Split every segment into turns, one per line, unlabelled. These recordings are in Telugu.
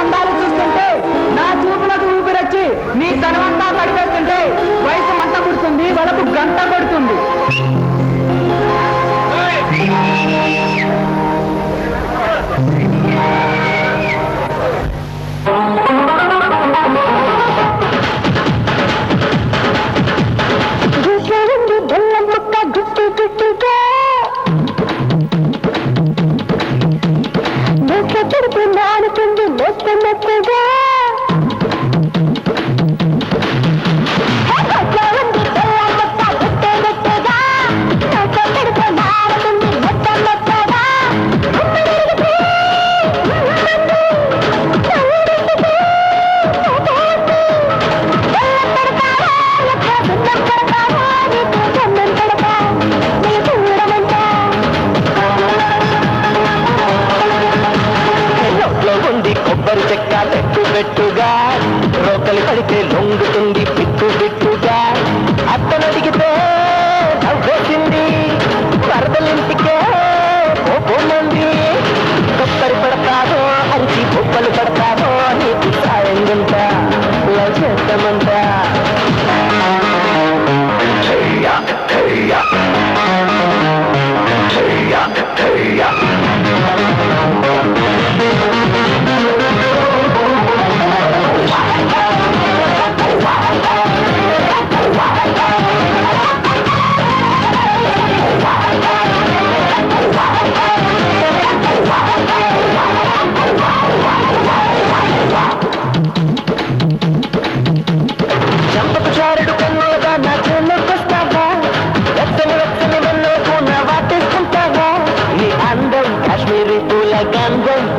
అందాలు చూస్తుంటే నా చూపులకు ఊపిరొచ్చి నీ తనవంతా పడిపోతుంటే వయసు మంట పుడుతుంది, వలకు గంట కొడుతుంది. పెట్టుగా రోకలి పడితే లొంగుతుంది పిట్టు పిట్టుగా. అత్తను అడిగితే నవ్వేసింది, వరదలింటికే పోమంది. కొబ్బరి పడతారో అంచి బొబ్బలు పడతారో నీకు సాయంగుంటా లవ్ చేద్దామంటా.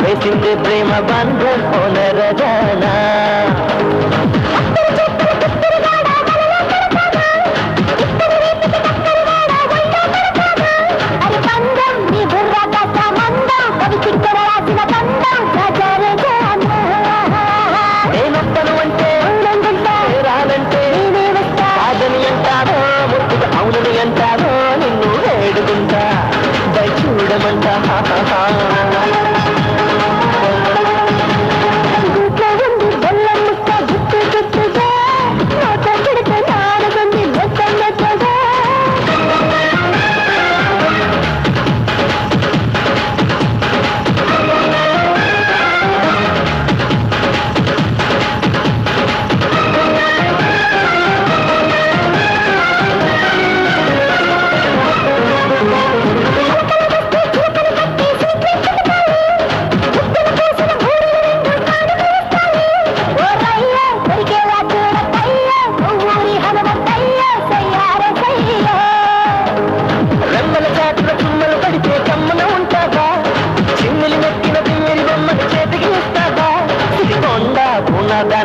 వేసింది ప్రేమ బంధం ఓనరజానా. నేనొత్తను అంటే రానంటే కాదని అంటారో ముట్టుగా అవునని అంటారో నిన్ను వేడుకుంటా దయ చూడమంటా.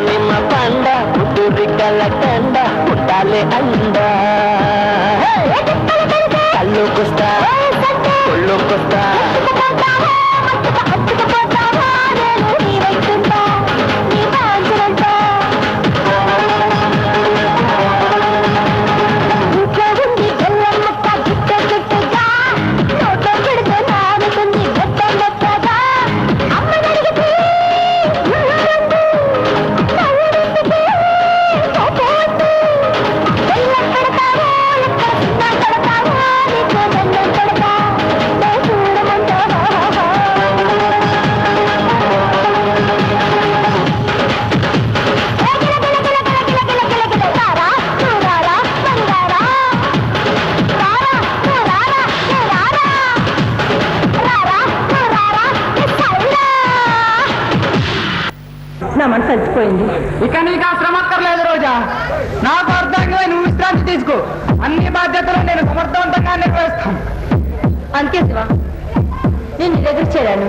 నిమ్మ పండ పుట్టురికల కండ పుట్టాలే అండ. కళ్ళుకొస్తా ఒళ్ళుకొస్తా
మనసు చచ్చిపోయింది.
ఇక నీకు ఆ శ్రమ అక్కర్లేదు రోజా. నాకు అర్థంగా నువ్వు విశ్రాంతి తీసుకో. అన్ని బాధ్యతలు నేను సమర్థవంతంగా నిర్వహిస్తాను.
అంతే శివ, నేను ఎదురు చేరాను.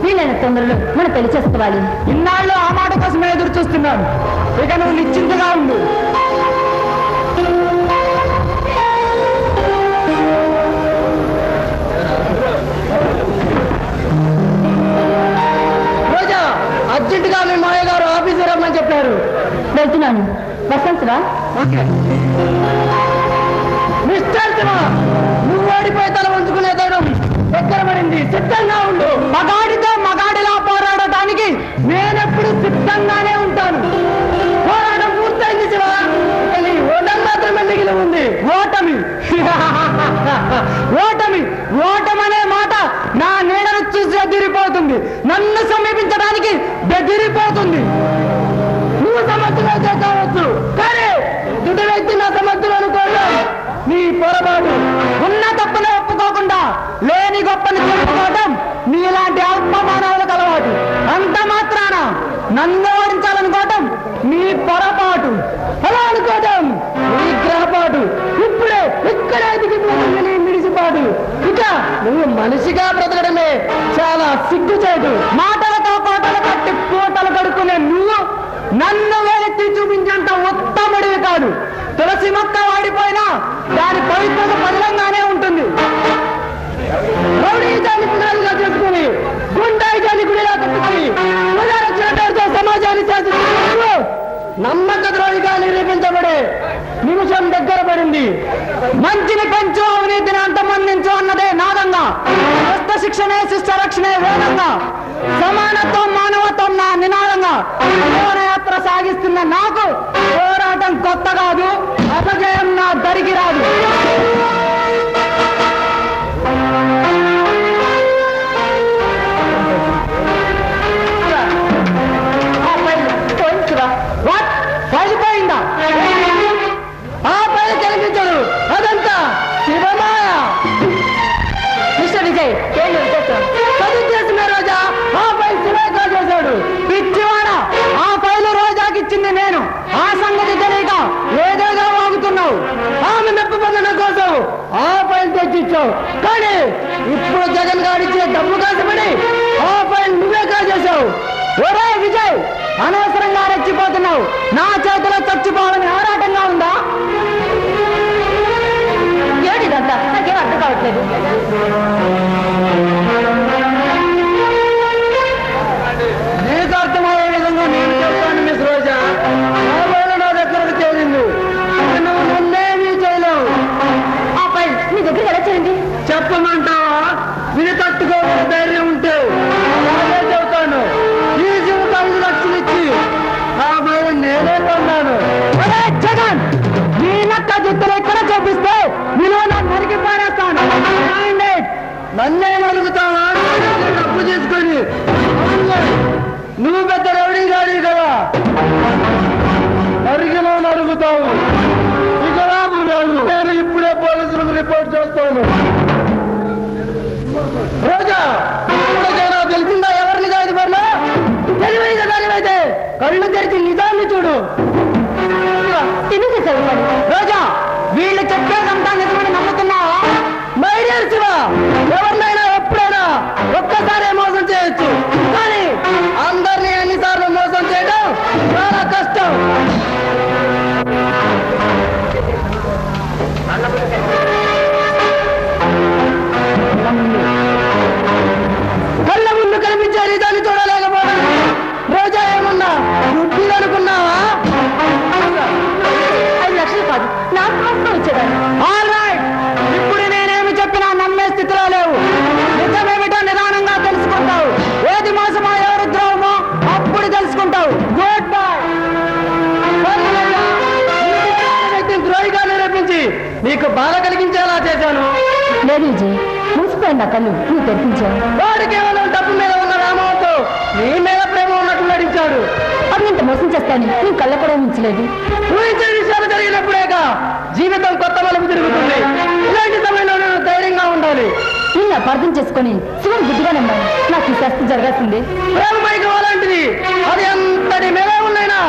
వీలైన తొందరలో మన పెళ్లి చేసుకోవాలి.
ఇన్నాళ్ళు ఆ మాట కోసమే ఎదురు చూస్తున్నాను. ఇక నువ్వు నిశ్చింతగా ఉండు. అర్జెంటుగా మీ మాయ గారు ఆఫీసు రమ్మని చెప్పారు.
వెళ్తున్నాను. వసంతరా
మిస్టర్ శివ, నువ్వు ఓడిపోయి తల ఉంచుకునే తరుణం దగ్గర పడింది. సిద్ధంగా ఉండు. మగాడితో మగాడిలా పోరాడ చేస్తుంది, నన్ను సమీపించడానికి బెదిరిపోతుంది. నువ్వు సమర్థులు కావచ్చు, కానీ ఎదుటి వ్యక్తి నా సమర్థులు అనుకోవడం నీ పొరపాటు. ఉన్న తప్పును ఒప్పుకోకుండా లేని గొప్పని చెప్పుకోవడం నీలాంటి అల్పమానవులకు అలవాటు. అంత మాత్రాన నన్ను ఓడించాలనుకోవటం నీ పొరపాటు. అలా అనుకోవటం నీ గ్రహపాటు. ఇప్పుడే ఇక్కడే దిగిపోతుంది నీ మిడిసిపాటు. ఇక నువ్వు మనిషిగా బ్రతకడమే చాలా సిగ్గుచేటు. మాటలతో కోటలు కట్టి పూటలు కడుక్కునే నువ్వు నన్ను వేలెత్తి చూపించేంత ఉత్తముడివి కాదు. తులసి మొక్క వాడిపోయినా దాని పవిత్రత పదిలంగానే ఉంటుంది. రౌడీజాన్ని పునాదిగా చేసుకుని గుండాయిజాన్ని గుడిలా కట్టుకుని ప్రజారక్షణ పేరుతో సమాజాన్ని శాసిస్తూ నమ్మక ద్రోహిగా నిరూపించబడే నిమిషం దగ్గర పడింది. మంచిని పెంచు, అవినీతిని అంతమందించు అన్నదే నాదంగా, స్వస్థ శిక్షణే శిష్ట రక్షణే వేదంగా, సమానత్వం మానవత్వం నా నినాదంగా జీవనయాత్ర సాగిస్తున్న నాకు పోరాటం కొత్త కాదు, అపజయం నా దరికి రాదు. పడిపోయిందా? ఆ పైన కనిపించడు, అదంతా శివమాయ.
మిస్టర్ విజయ్,
చదువు చేసిన రోజా ఆ పై శివేగా చేశాడు. పిచ్చివాడ, ఆ పైలు రోజాకిచ్చింది నేను. ఆ సంగతి తెలియక ఏదేదో వాగుతున్నావు. ఆమె మెప్పు పొందడం కోసం ఆ పైలు తెచ్చిచ్చావు. కానీ ఇప్పుడు జగన్ గారిచ్చే డబ్బు కాసపడి ఆ పైలు నువ్వే కాజేశావు. ఒరే విజయ్, అనవసరంగా రెచ్చిపోతున్నావు. నా చేతిలో చచ్చిపోవాలని ఆరాటంగా ఉందా?
ఏడిదంతా నాకేం అర్థం కావట్లేదు.
నీకు అర్థమయ్యే విధంగా నేను చెప్తాను మిస్ రోజా. నా వేళ నా దగ్గరకు చేరింది, నువ్వు ముందేమీ చేయలేవు.
ఆ ఫైల్ మీ దగ్గర ఎలా చేయండి?
చెప్పమంటావా? విని తట్టుకోగల ధైర్యం ఉంటే అలాగే చెబుతాను. ఈ జీవితానికి లక్షలు ఇచ్చి ఆ భయ నేనే కొన్నాను. జగన్, నీ నక్క జిత్తులు ఎక్కడ చూపిస్తే నేను నరికి పారేస్తాను. నన్నే నలుగుతావా? డబ్బు చేసుకొని నువ్వు పెద్ద రౌడీ గాడి కదా, నరికిలో నరుగుతావు. ఇక రాబు లేదు. నేను ఇప్పుడే పోలీసులకు రిపోర్ట్ చేస్తాను. రోజా, ఇప్పటికైనా తెలిసిందా ఎవరిని కాదు పర్లా? తెలివైన దానివైతే కళ్ళు తెరిచి నిజాన్ని చూడు.
ఎందుకు చేశారు పని?
రోజా, వీళ్ళు చెప్పేదంతా నిజమని నమ్ముతున్నావా? మై డియర్ శివ, ఎవరినైనా ఎప్పుడైనా ఒక్కసారి మోసం చేయొచ్చు, కానీ అందరినీ ఎన్నిసార్లు మోసం చేయడం చాలా కష్టం. కళ్ళ ముందు కనిపించే నిజాన్ని చూడలేకపోవడం. రోజా ఏమన్నా గుడ్డిది అనుకున్నావా?
5 లక్షలు కాదు, నాకు మాత్రం ఇచ్చేదాన్ని.
ఆల్రైట్, ఇప్పుడు నేనేమి చెప్పినా నమ్మే స్థితిలో లేవు. నిజమేమిటో నిదానంగా తెలుసుకుంటావు. ఏది మోసమో ఎవరు ద్రోహమో అప్పుడు తెలుసుకుంటావు. Good bye. వ్యక్తిని ద్రోహిగా నిరూపించి నీకు బాధ కలిగించేలా చేశాను.
లేదు విజయ్, మూసిపోయిన నా కళ్ళు నువ్వు తెరిపించావు.
వాడు కేవలం డబ్బు మీద ఉన్న రామంతో నీ మీద ప్రేమ ఉన్నట్టు నటించాడు.
అది ఇంత మోసం చేస్తాను నువ్వు కళ్ళ కూడా ఉంచలేదు.
ఊహించే విషయాలు జరిగినప్పుడేగా జీవితం కొత్త మలుపు తిరుగుతుంది. ఇలాంటి సమయంలో నేను ధైర్యంగా ఉండాలి.
నిన్ను అపార్థం చేసుకొని శివన్ బుద్ధిగా నమ్మాను. నాకు ఈ శాస్త్రం జరగాల్సిందే.
ప్రేమ మైకం అలాంటిది. అది ఎంతటి మేమే ఉన్నాయినా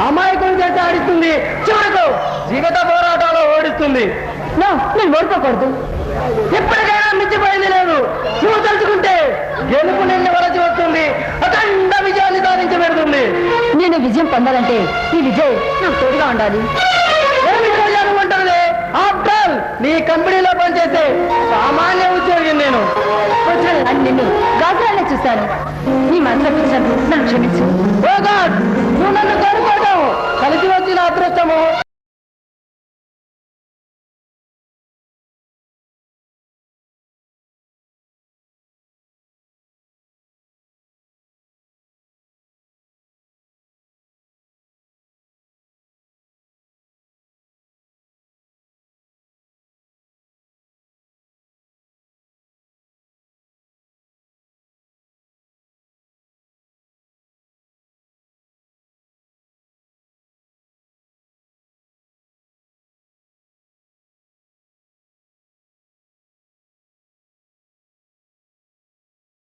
అమాయకులు చేసి ఆడిస్తుంది. చివరకు జీవిత పోరాటాలు ఓడిస్తుంది.
నేను ఓడిపోకూడదు.
ఎప్పటికైనా మించిపోయింది లేదు. నువ్వు తలుచుకుంటే గెలుపు నిన్ను వరచి వస్తుంది. అఖండ విజయాన్ని సాధించి పెడుతుంది.
నేను విజయం పొందాలంటే ఈ విజయ్ నాకు తోడుగా ఉండాలి.
ఏమి విజయాలు ఉంటుంది? ఆఫ్టర్ ఆల్ నీ కంపెనీలో పనిచేసే సామాన్య ఉద్యోగి నేను.
అని నిన్ను గాజులానే చూశాను. నీ మనసులో పిలిచినట్టు నన్ను క్షమించు.
ఓ గాడ్, నువ్వు నన్ను కోరుకోవడం కలిసి వచ్చిన అదృష్టము